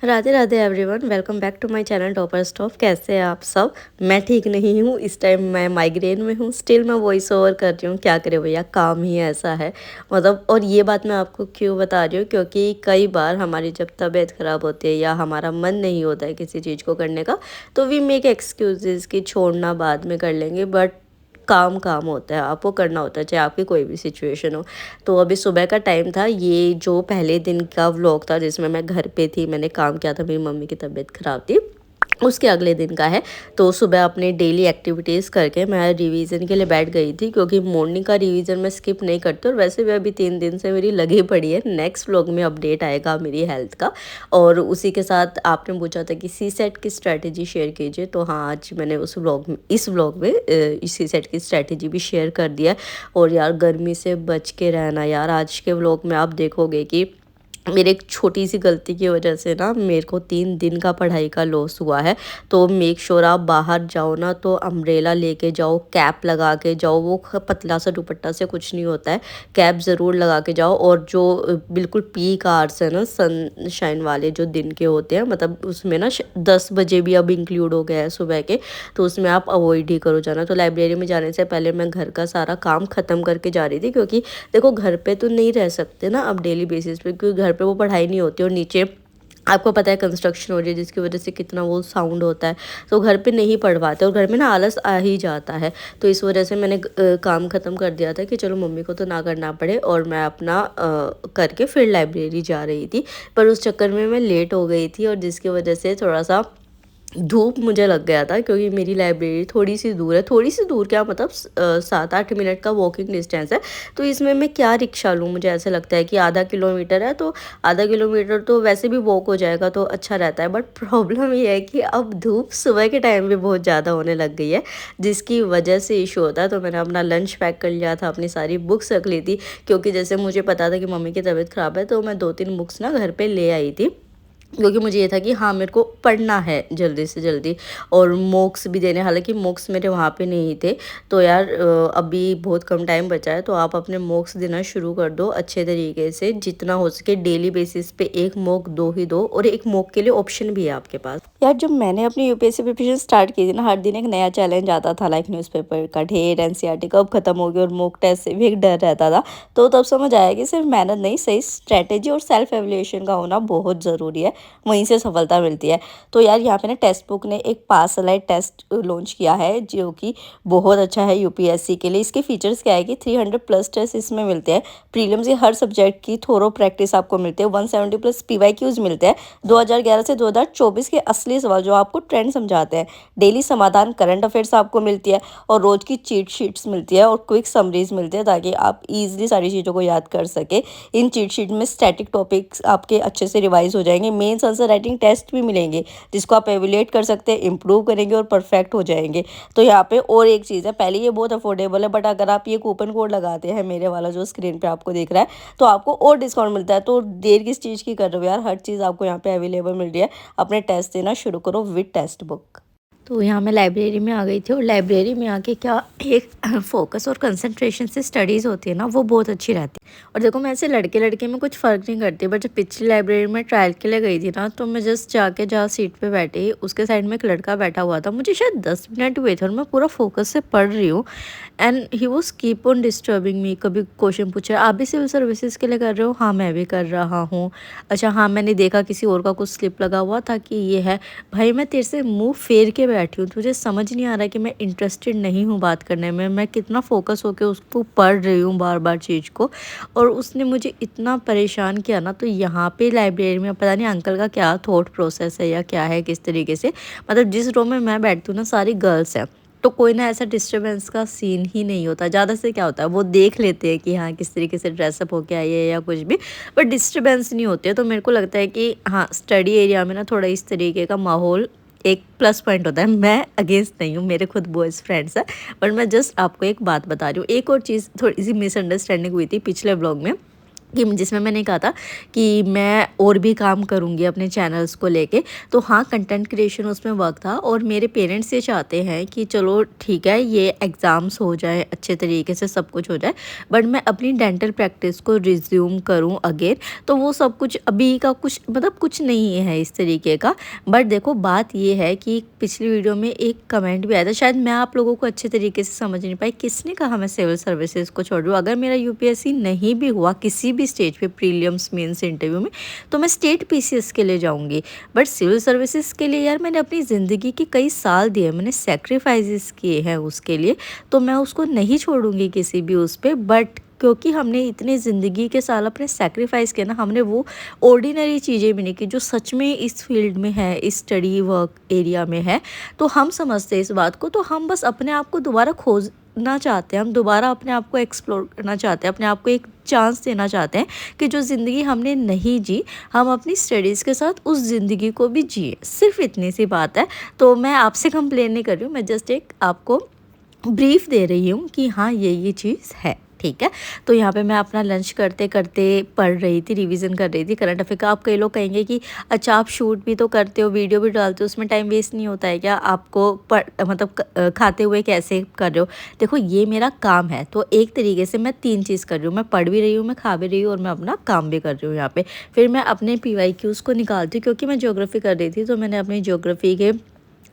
Radhe Radhe everyone, welcome back to my channel topper stop. कैसे हैं आप सब? मैं ठीक नहीं हूँ, इस टाइम मैं माइग्रेन में हूँ। स्टिल मैं वॉइस ओवर कर रही हूँ। क्या करें भैया, काम ही ऐसा है। मतलब, और ये बात मैं आपको क्यों बता रही हूँ, क्योंकि कई बार हमारी जब तबीयत ख़राब होती है या हमारा मन नहीं होता है किसी चीज़ को करने का, तो वी मेक एक्सक्यूजेज़ कि छोड़ना बाद में कर लेंगे। बट काम काम होता है, आपको करना होता है, चाहे आपकी कोई भी सिचुएशन हो। तो अभी सुबह का टाइम था, ये जो पहले दिन का व्लॉग था जिसमें मैं घर पे थी, मैंने काम किया था, मेरी मम्मी की तबीयत ख़राब थी, उसके अगले दिन का है। तो सुबह अपनी डेली एक्टिविटीज़ करके मैं रिवीजन के लिए बैठ गई थी, क्योंकि मॉर्निंग का रिवीजन मैं स्किप नहीं करती। और वैसे भी अभी 3 दिन से मेरी लगी पड़ी है। नेक्स्ट व्लॉग में अपडेट आएगा मेरी हेल्थ का। और उसी के साथ आपने पूछा था कि सी सेट की स्ट्रैटेजी शेयर कीजिए, तो हाँ, आज मैंने इस व्लॉग में सी सेट की स्ट्रैटेजी भी शेयर कर दिया है। और यार, गर्मी से बच के रहना यार। आज के व्लॉग में आप देखोगे कि मेरे एक छोटी सी गलती की वजह से ना मेरे को 3 दिन का पढ़ाई का लॉस हुआ है। तो मेक श्योर आप बाहर जाओ ना तो अम्ब्रेला लेके जाओ, कैप लगा के जाओ। वो पतला सा दुपट्टा से कुछ नहीं होता है, कैप ज़रूर लगा के जाओ। और जो बिल्कुल पीक आवर्स है ना, सनशाइन वाले जो दिन के होते हैं, मतलब उसमें ना 10 बजे भी अब इंक्लूड हो गया है सुबह के, तो उसमें आप अवॉइड ही करो जाना। तो लाइब्रेरी में जाने से पहले मैं घर का सारा काम ख़त्म करके जा रही थी, क्योंकि देखो घर पे तो नहीं रह सकते ना अब डेली बेसिस पे, क्योंकि घर पे वो पढ़ाई नहीं होती और नीचे आपको पता है कंस्ट्रक्शन हो रही है, जिसकी वजह से कितना वो साउंड होता है। तो घर पे नहीं पढ़ पाते और घर में ना आलस आ ही जाता है। तो इस वजह से मैंने काम ख़त्म कर दिया था कि चलो मम्मी को तो ना करना पड़े, और मैं अपना करके फिर लाइब्रेरी जा रही थी। पर उस चक्कर में मैं लेट हो गई थी, और जिसकी वजह से थोड़ा सा धूप मुझे लग गया था, क्योंकि मेरी लाइब्रेरी थोड़ी सी दूर है। थोड़ी सी दूर क्या, मतलब 7-8 मिनट का वॉकिंग डिस्टेंस है। तो इसमें मैं क्या रिक्शा लूँ, मुझे ऐसा लगता है कि आधा किलोमीटर है, तो आधा किलोमीटर तो वैसे भी वॉक हो जाएगा तो अच्छा रहता है। बट प्रॉब्लम ये है कि अब धूप सुबह के टाइम भी बहुत ज़्यादा होने लग गई है, जिसकी वजह से इशू होता है। तो मैंने अपना लंच पैक कर लिया था, अपनी सारी बुक्स रख ली थी, क्योंकि जैसे मुझे पता था कि मम्मी की तबीयत ख़राब है, तो मैं 2-3 बुक्स ना घर पर ले आई थी, क्योंकि मुझे ये था कि हाँ, मेरे को पढ़ना है जल्दी से जल्दी। और मॉक्स भी देने, हालांकि मॉक्स मेरे वहाँ पे नहीं थे। तो यार, अभी बहुत कम टाइम बचा है, तो आप अपने मॉक्स देना शुरू कर दो अच्छे तरीके से, जितना हो सके डेली बेसिस पे एक मॉक दो ही दो। और एक मॉक के लिए ऑप्शन भी है आपके पास। यार, जब मैंने अपनी यूपीएससी प्रिपरेशन स्टार्ट की थी ना, हर दिन एक नया चैलेंज आता था, लाइक न्यूज़पेपर का ढेर, एनसीईआरटी कब खत्म होगी, और मॉक टेस्ट से भी एक डर रहता था। तो तब समझ आया कि सिर्फ मेहनत नहीं, सही स्ट्रैटेजी और सेल्फ एवल्यूएशन का होना बहुत ज़रूरी है, वहीं से सफलता मिलती है। तो यार, यहाँ पे ना टेक्स्ट बुक ने एक पास लाइट टेस्ट लॉन्च किया है, जो कि बहुत अच्छा है यूपीएससी के लिए। इसके फीचर्स क्या है कि 300+ टेस्ट इसमें मिलते हैं, प्रीलिम्स के हर सब्जेक्ट की थोरो प्रैक्टिस आपको मिलती है, 170+ पीवाईक्यूज मिलते हैं, 2011 से 2024 के असली सवाल जो आपको ट्रेंड समझाते हैं, डेली समाधान, करंट अफेयर्स आपको मिलती है, और रोज की चीट शीट्स मिलती है, और क्विक समरीज मिलती है, ताकि आप इजीली सारी चीज़ों को याद कर सके। इन चीट शीट में स्टैटिक टॉपिक्स आपके अच्छे से रिवाइज हो जाएंगे, मेंस आंसर राइटिंग टेस्ट भी मिलेंगे, जिसको आप एवेल्यूएट कर सकते हैं, इंप्रूव करेंगे और परफेक्ट हो जाएंगे। तो यहाँ पे और एक चीज़ है, पहले ये बहुत अफोर्डेबल है, बट अगर आप ये कूपन कोड लगाते हैं मेरे वाला जो स्क्रीन पे आपको दिख रहा है, तो आपको और डिस्काउंट मिलता है। तो देर किस चीज़ की कर रहे हो यार, हर चीज़ आपको यहाँ पे अवेलेबल मिल रही है। अपने टेस्ट देना शुरू करो विद टेक्स्ट बुक। तो यहाँ मैं लाइब्रेरी में आ गई थी, और लाइब्रेरी में आके क्या, एक फोकस और कंसंट्रेशन से स्टडीज़ होती है ना, वो बहुत अच्छी रहती है। और देखो, मैं ऐसे लड़के लड़के में कुछ फ़र्क नहीं करती, बट जब पिछली लाइब्रेरी में ट्रायल के लिए गई थी ना, तो मैं जस्ट जाके जहाँ सीट पे बैठी, उसके साइड में एक लड़का बैठा हुआ था। मुझे शायद 10 मिनट हुए थे और मैं पूरा फोकस से पढ़ रही हूँ, and he was keep on disturbing me. कभी क्वेश्चन पूछा, आप भी सिविल सर्विसेज के लिए कर रहे हो? हाँ, मैं भी कर रहा हूँ। अच्छा, हाँ, मैंने देखा किसी और का कुछ स्लिप लगा हुआ था कि ये है। भाई, मैं तेरे से मुंह फेर के बैठी हूँ, तुझे समझ नहीं आ रहा कि मैं इंटरेस्टेड नहीं हूँ बात करने में, मैं कितना फोकस होकर उसको पढ़ रही हूँ बार बार चीज़ को। और उसने मुझे इतना परेशान किया ना। तो यहाँ पे लाइब्रेरी में पता नहीं अंकल का क्या थॉट प्रोसेस है या क्या है, किस तरीके से, मतलब जिस रूम में मैं बैठती हूँ ना, सारी गर्ल्स हैं, तो कोई ना ऐसा डिस्टर्बेंस का सीन ही नहीं होता। ज़्यादा से क्या होता है, वो देख लेते हैं कि हाँ, किस तरीके से ड्रेसअप होके आई है या कुछ भी, बट डिस्टर्बेंस नहीं होती है। तो मेरे को लगता है कि हाँ, स्टडी एरिया में ना थोड़ा इस तरीके का माहौल एक प्लस पॉइंट होता है। मैं अगेंस्ट नहीं हूँ, मेरे खुद बॉयज़ फ्रेंड्स हैं, बट मैं जस्ट आपको एक बात बता रही हूँ। एक और चीज़, थोड़ी सी मिसअंडरस्टैंडिंग हुई थी पिछले ब्लॉग में। कि जिसमें मैंने कहा था कि मैं और भी काम करूँगी अपने चैनल्स को लेके। तो हाँ, कंटेंट क्रिएशन उसमें वर्क था और मेरे पेरेंट्स ये चाहते हैं कि चलो ठीक है, ये एग्ज़ाम्स हो जाए अच्छे तरीके से, सब कुछ हो जाए, बट मैं अपनी डेंटल प्रैक्टिस को रिज्यूम करूँ अगेन। तो वो सब कुछ अभी का कुछ मतलब कुछ नहीं है इस तरीके का। बट देखो, बात ये है कि पिछली वीडियो में एक कमेंट भी आया था, शायद मैं आप लोगों को अच्छे तरीके से समझ नहीं पाई, किसने कहा मैं सिविल सर्विसेज को छोड़ दूँ। अगर मेरा यूपीएससी नहीं भी हुआ किसी भी स्टेज पे, प्रीलिम्स मेंस इंटरव्यू में, तो मैं स्टेट पीसीएस के लिए जाऊंगी। बट सिविल सर्विसेज के लिए यार मैंने अपनी ज़िंदगी के कई साल दिए, मैंने सेक्रीफाइसेस किए हैं उसके लिए, तो मैं उसको नहीं छोड़ूंगी किसी भी उस पर। बट क्योंकि हमने इतने ज़िंदगी के साल अपने सेक्रीफाइस किए ना, हमने वो ऑर्डिनरी चीज़ें भी नहीं की जो सच में इस फील्ड में है, इस स्टडी वर्क एरिया में है। तो हम समझते हैं इस बात को, तो हम बस अपने आप को दोबारा खोजना चाहते हैं, हम दोबारा अपने आप को एक्सप्लोर करना चाहते हैं, अपने आप को एक चांस देना चाहते हैं कि जो ज़िंदगी हमने नहीं जी, हम अपनी स्टडीज़ के साथ उस ज़िंदगी को भी जिए। सिर्फ इतनी सी बात है। तो मैं आपसे कंप्लेन नहीं कर रही हूँ, मैं जस्ट एक आपको ब्रीफ दे रही हूँ कि हाँ, ये चीज़ है, ठीक है। तो यहाँ पे मैं अपना लंच करते करते पढ़ रही थी, रिवीजन कर रही थी करंट अफेयर का। आप कई लोग कहेंगे कि अच्छा, आप शूट भी तो करते हो, वीडियो भी डालते हो, उसमें टाइम वेस्ट नहीं होता है क्या? आपको मतलब खाते हुए कैसे कर रहे हो? देखो, ये मेरा काम है, तो एक तरीके से मैं 3 चीज़ कर रही हूँ, मैं पढ़ भी रही हूँ, मैं खा भी रही हूँ और मैं अपना काम भी कर रही हूँ यहाँ पे। फिर मैं अपने PYQs को निकालती हूँ, क्योंकि मैं ज्योग्राफी कर रही थी, तो मैंने अपनी ज्योग्राफी के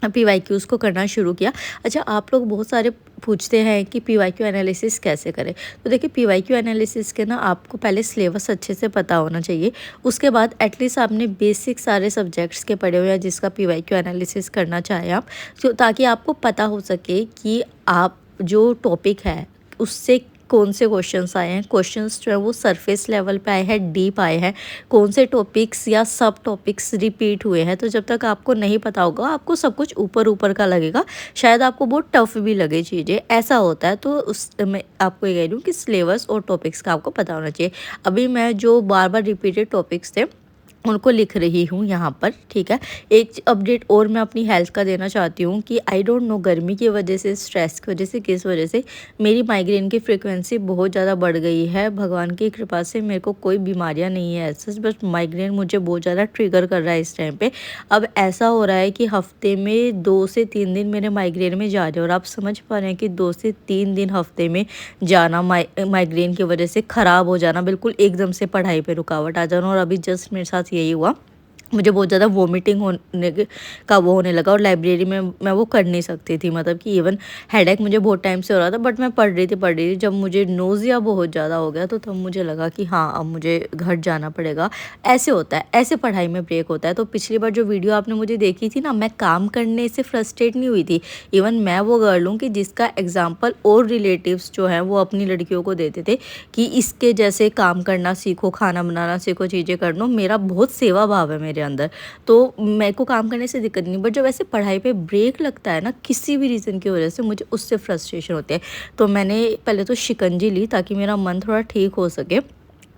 PYQs को करना शुरू किया। अच्छा, आप लोग बहुत सारे पूछते हैं कि PYQ एनालिसिस कैसे करें। तो देखिए, PYQ एनालिसिस के ना आपको पहले सिलेबस अच्छे से पता होना चाहिए। उसके बाद एटलीस्ट आपने बेसिक सारे सब्जेक्ट्स के पढ़े हो, या जिसका PYQ एनालिसिस करना चाहें आप, तो ताकि आपको पता हो सके कि आप जो टॉपिक है उससे कौन से क्वेश्चंस आए हैं। क्वेश्चंस जो है वो सरफेस लेवल पे आए हैं, डीप आए हैं, कौन से टॉपिक्स या सब टॉपिक्स रिपीट हुए हैं। तो जब तक आपको नहीं पता होगा, आपको सब कुछ ऊपर ऊपर का लगेगा, शायद आपको बहुत टफ भी लगे चीज़ें, ऐसा होता है। तो उस मैं आपको ये कह रही हूँ कि सिलेबस और टॉपिक्स का आपको पता होना चाहिए। अभी मैं जो बार बार रिपीटेड टॉपिक्स थे उनको लिख रही हूँ यहाँ पर, ठीक है। एक अपडेट और मैं अपनी हेल्थ का देना चाहती हूँ कि आई डोंट नो, गर्मी की वजह से, स्ट्रेस की वजह से, किस वजह से मेरी माइग्रेन की फ्रिक्वेंसी बहुत ज़्यादा बढ़ गई है। भगवान की कृपा से मेरे को कोई बीमारियाँ नहीं है ऐसा, बस माइग्रेन मुझे बहुत ज़्यादा ट्रिगर कर रहा है इस टाइम पे। अब ऐसा हो रहा है कि हफ्ते में 2 से 3 दिन मेरे माइग्रेन में जा रहे हैं, और आप समझ पा रहे हैं कि 2 से 3 दिन हफ्ते में जाना, माइग्रेन की वजह से ख़राब हो जाना, बिल्कुल एकदम से पढ़ाई पे रुकावट आ जाना। और अभी जस्ट मेरे साथ यही हुआ, मुझे बहुत ज़्यादा वोमिटिंग का वो होने लगा, और लाइब्रेरी में मैं वो कर नहीं सकती थी, मतलब कि इवन हेडेक मुझे बहुत टाइम से हो रहा था, बट मैं पढ़ रही थी। जब मुझे नोज़िया बहुत ज़्यादा हो गया, तो तब मुझे लगा कि हाँ, अब मुझे घर जाना पड़ेगा। ऐसे होता है, ऐसे पढ़ाई में ब्रेक होता है। तो पिछली बार जो वीडियो आपने मुझे देखी थी ना, मैं काम करने से फ्रस्ट्रेट नहीं हुई थी। इवन मैं वो गर्ल हूँ कि जिसका एग्जाम्पल और रिलेटिव्स जो हैं वो अपनी लड़कियों को देते थे कि इसके जैसे काम करना सीखो, खाना बनाना सीखो, चीज़ें कर लो। मेरा बहुत सेवा भाव है मेरे अंदर, तो मेरे को काम करने से दिक्कत नहीं। बट जब ऐसे पढ़ाई पे ब्रेक लगता है ना, किसी भी रीज़न की वजह से, मुझे उससे फ्रस्ट्रेशन होती है। तो मैंने पहले तो शिकंजी ली ताकि मेरा मन थोड़ा ठीक हो सके,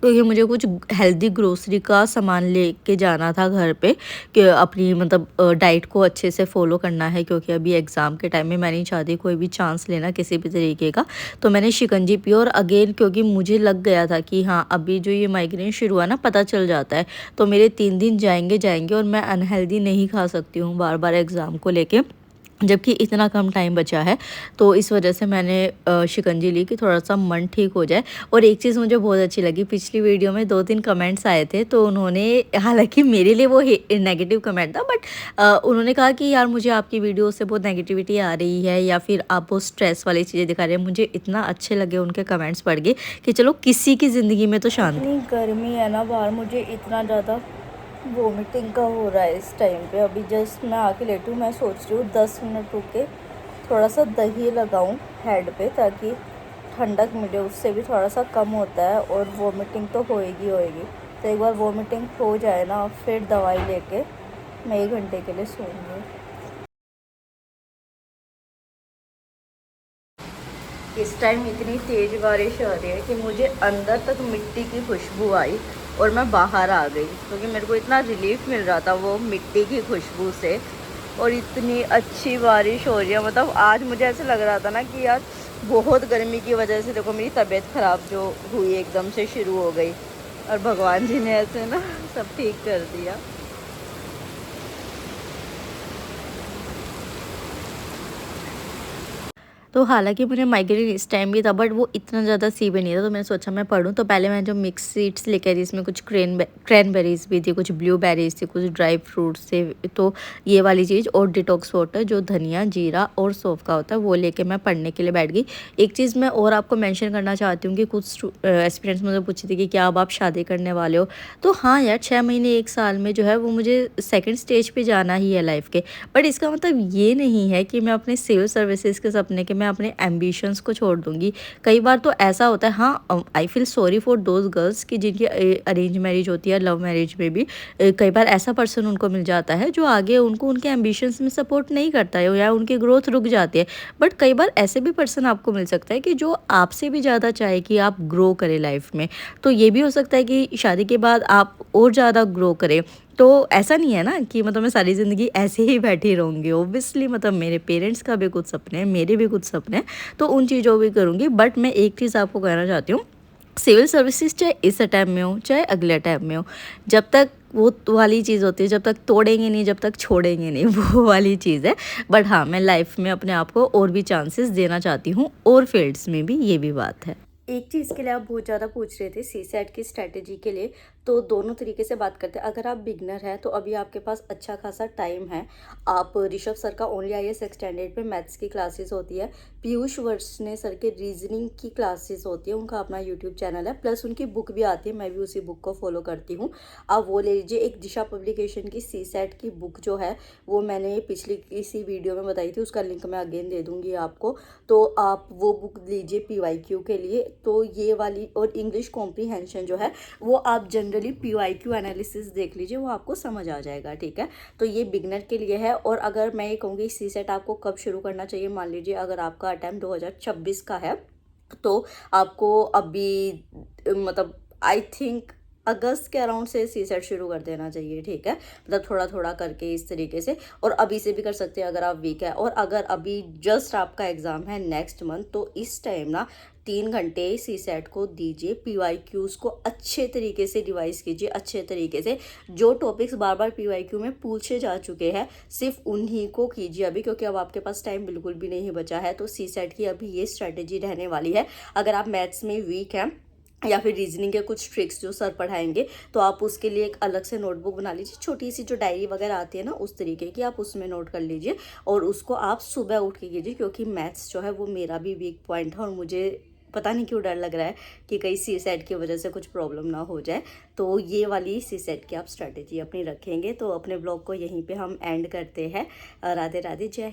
क्योंकि मुझे कुछ हेल्दी ग्रोसरी का सामान लेके जाना था घर पे, कि अपनी मतलब डाइट को अच्छे से फॉलो करना है, क्योंकि अभी एग्ज़ाम के टाइम में मैं नहीं चाहती कोई भी चांस लेना किसी भी तरीके का। तो मैंने शिकंजी पी, और अगेन क्योंकि मुझे लग गया था कि हाँ, अभी जो ये माइग्रेन शुरू हुआ ना, पता चल जाता है, तो मेरे 3 दिन जाएंगे और मैं अनहेल्दी नहीं खा सकती हूँ बार बार एग्ज़ाम को लेके, जबकि इतना कम टाइम बचा है। तो इस वजह से मैंने शिकंजी ली कि थोड़ा सा मन ठीक हो जाए। और एक चीज़ मुझे बहुत अच्छी लगी, पिछली वीडियो में 2-3 कमेंट्स आए थे, तो उन्होंने, हालांकि मेरे लिए वो नेगेटिव कमेंट था, बट उन्होंने कहा कि यार, मुझे आपकी वीडियो से बहुत नेगेटिविटी आ रही है, या फिर आप बहुत स्ट्रेस वाली चीज़ें दिखा रहे हैं। मुझे इतना अच्छे लगे उनके कमेंट्स पढ़ के कि चलो किसी की ज़िंदगी में तो शांति। इतनी गर्मी है ना बाहर, मुझे इतना ज़्यादा वोमिटिंग का हो रहा है इस टाइम पे। अभी जस्ट मैं आके लेटी हूँ, मैं सोच रही हूँ 10 मिनट रुक के थोड़ा सा दही लगाऊँ हेड पे, ताकि ठंडक मिले, उससे भी थोड़ा सा कम होता है। और वोमिटिंग तो होएगी। तो एक बार वोमिटिंग हो जाए ना, फिर दवाई लेके मैं 1 घंटे के लिए सोऊंगी। इस टाइम इतनी तेज़ बारिश आ रही है कि मुझे अंदर तक मिट्टी की खुशबू आई, और मैं बाहर आ गई, क्योंकि मेरे को इतना रिलीफ मिल रहा था वो मिट्टी की खुशबू से। और इतनी अच्छी बारिश हो रही है, मतलब आज मुझे ऐसे लग रहा था ना कि यार, बहुत गर्मी की वजह से देखो मेरी तबीयत ख़राब जो हुई एकदम से शुरू हो गई। और भगवान जी ने ऐसे ना सब ठीक कर दिया। तो हालाँकि मुझे माइग्रेन इस टाइम भी था, बट वो इतना ज़्यादा सीवियर नहीं था, तो मैंने सोचा मैं पढ़ूँ। तो पहले मैं जो मिक्स सीड्स लेके आई थी, इसमें कुछ क्रैनबेरीज़ भी थी, कुछ ब्लूबेरीज़ थी, कुछ ड्राई फ्रूट्स थे। तो ये वाली चीज़ और डिटॉक्स वाटर जो धनिया, जीरा और सौंफ का होता है, वो लेके मैं पढ़ने के लिए बैठ गई। एक चीज़ मैं और आपको मेंशन करना चाहती हूँ कि कुछ एस्पिरेंट्स मुझे पूछी थी कि क्या अब आप शादी करने वाले हो? तो हाँ यार, 6 महीने 1 साल में जो है वो मुझे सेकंड स्टेज पे जाना ही है लाइफ़ के। बट इसका मतलब ये नहीं है कि मैं अपने सिविल सर्विसेज के सपने के मैं अपने एम्बिशंस को छोड़ दूँगी। कई बार तो ऐसा होता है, हाँ, I feel sorry for those girls कि जिनकी अरेंज मैरिज होती है, लव मैरिज में भी कई बार ऐसा पर्सन उनको मिल जाता है जो आगे उनको उनके एम्बिशंस में सपोर्ट नहीं करता है या उनकी ग्रोथ रुक जाती है। बट कई बार ऐसे भी पर्सन आपको मिल सकता है कि जो आपसे भी ज़्यादा चाहे कि आप ग्रो करें लाइफ में। तो ये भी हो सकता है कि शादी के बाद आप और ज़्यादा ग्रो करें। तो ऐसा नहीं है ना कि मतलब मैं सारी ज़िंदगी ऐसे ही बैठी रहूँगी। ऑब्वियसली मतलब मेरे पेरेंट्स का भी कुछ सपने हैं, मेरे भी कुछ सपने हैं, तो उन चीज़ों भी करूँगी। बट मैं एक चीज़ आपको कहना चाहती हूँ, सिविल सर्विसेज चाहे इस टाइम में हो, चाहे अगले टाइम में हो, जब तक वो वाली चीज़ होती है, जब तक तोड़ेंगे नहीं, जब तक छोड़ेंगे नहीं, वो वाली चीज़ है। बट हाँ, मैं लाइफ में अपने आप को और भी चांसेस देना चाहती हूँ और फील्ड्स में भी, ये भी बात है। एक चीज़ के लिए आप बहुत ज़्यादा पूछ रहे थे सीसैट की स्ट्रैटेजी के लिए, तो दोनों तरीके से बात करते हैं। अगर आप बिगनर हैं तो अभी आपके पास अच्छा खासा टाइम है। आप ऋषभ सर का ओनली आईएएस एक्सटेंडेड पे मैथ्स की क्लासेस होती है, पीयूष वर्ष्णे सर के रीजनिंग की क्लासेस होती है, उनका अपना यूट्यूब चैनल है, प्लस उनकी बुक भी आती है, मैं भी उसी बुक को फॉलो करती हूँ। आप वो ले लीजिए। एक दिशा पब्लिकेशन की सीसैट की बुक जो है वो मैंने पिछली किसी वीडियो में बताई थी, उसका लिंक मैं अगेन दे दूँगी आपको। तो आप वो बुक लीजिए पीवाईक्यू के लिए। तो ये वाली और इंग्लिश कॉम्प्रीहेंशन जो है वो आप जनरली पीवाईक्यू एनालिसिस देख लीजिए, वो आपको समझ आ जाएगा, ठीक है। तो ये बिगनर के लिए है। और अगर मैं ये कहूँगी सीसेट आपको कब शुरू करना चाहिए, मान लीजिए अगर आपका अटैम्प्ट 2026 का है तो आपको अभी मतलब आई थिंक अगस्त के अराउंड से सीसेट शुरू कर देना चाहिए, ठीक है। मतलब थोड़ा थोड़ा करके इस तरीके से, और अभी से भी कर सकते हैं अगर आप वीक है। और अगर अभी जस्ट आपका एग्ज़ाम है नेक्स्ट मंथ, तो इस टाइम ना 3 घंटे सीसेट को दीजिए, पीवाईक्यूज़ को अच्छे तरीके से रिवाइज कीजिए, अच्छे तरीके से जो टॉपिक्स बार बार पीवाईक्यू में पूछे जा चुके हैं सिर्फ उन्हीं को कीजिए अभी, क्योंकि अब आपके पास टाइम बिल्कुल भी नहीं बचा है। तो सीसेट की अभी ये स्ट्रैटेजी रहने वाली है। अगर आप मैथ्स में वीक हैं या फिर रीजनिंग के कुछ ट्रिक्स जो सर पढ़ाएंगे, तो आप उसके लिए एक अलग से नोटबुक बना लीजिए, छोटी सी जो डायरी वगैरह आती है ना उस तरीके की, आप उसमें नोट कर लीजिए और उसको आप सुबह उठ के कीजिए। क्योंकि मैथ्स जो है वो मेरा भी वीक पॉइंट है और मुझे पता नहीं क्यों डर लग रहा है कि कहीं सी सेट की वजह से कुछ प्रॉब्लम ना हो जाए। तो ये वाली सी सेट की आप स्ट्रैटेजी अपनी रखेंगे। तो अपने ब्लॉग को यहीं पे हम एंड करते हैं। राधे राधे, जय